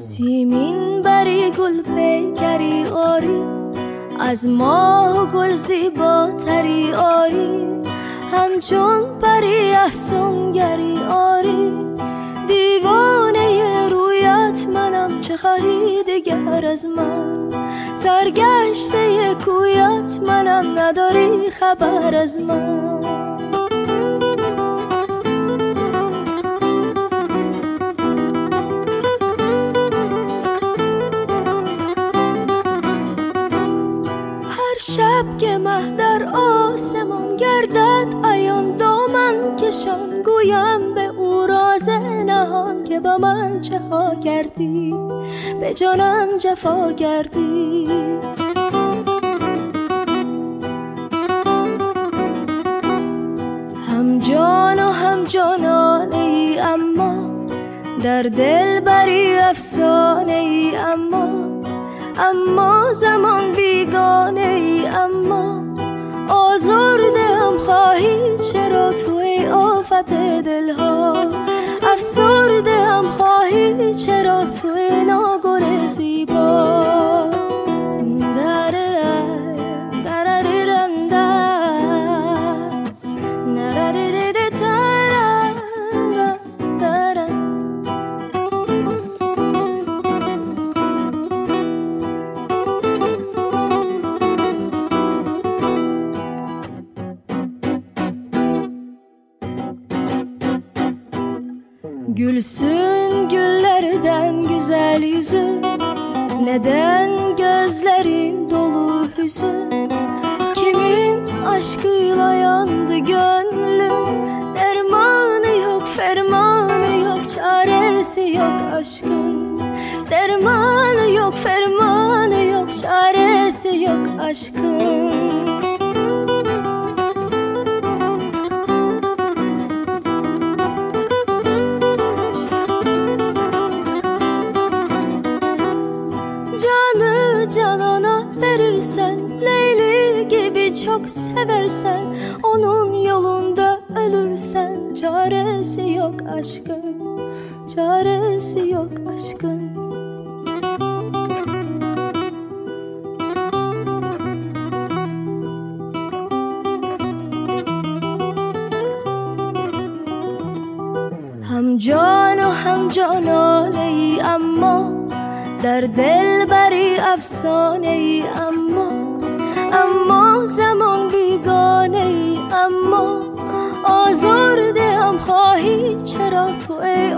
سیمین بری گل پیکری آری، از ماه و گل زیباتری آری، همچون پری افسونگری آری. دیوانه رویت منم، چه خواهی دگر از من؟ سرگشته کویت منم، نداری خبر از من. شب که مه در آسمان گردد، عیان دامن کشان گویم به او راز نهان که با من چه ها کردی، به جانم جفا کردی. هم جان و هم جانانه ای، اما در دل بری افسانه ای، اما زمان بیگانه ای، اما آزرده هم خواهی چرا توی آفت دلها، افسرده هم خواهی چرا توی ناگل زیبا. Gülsün güllerden güzel yüzün, neden gözlerin dolu hüzün? Kimin aşkıyla yandı gönlüm, dermanı yok fermanı yok, çaresi yok aşkın. Dermanı yok fermanı yok, çaresi yok aşkın. Canı canana verirsen, Leyli gibi çok seversen, onun yolunda ölürsen, çaresi yok aşkın, çaresi yok aşkın. هم جان و هم جانانه ای، اما در دل بری افسانه ای، اما زمان بیگانه ای، اما آزرده هم خواهی چرا تو ای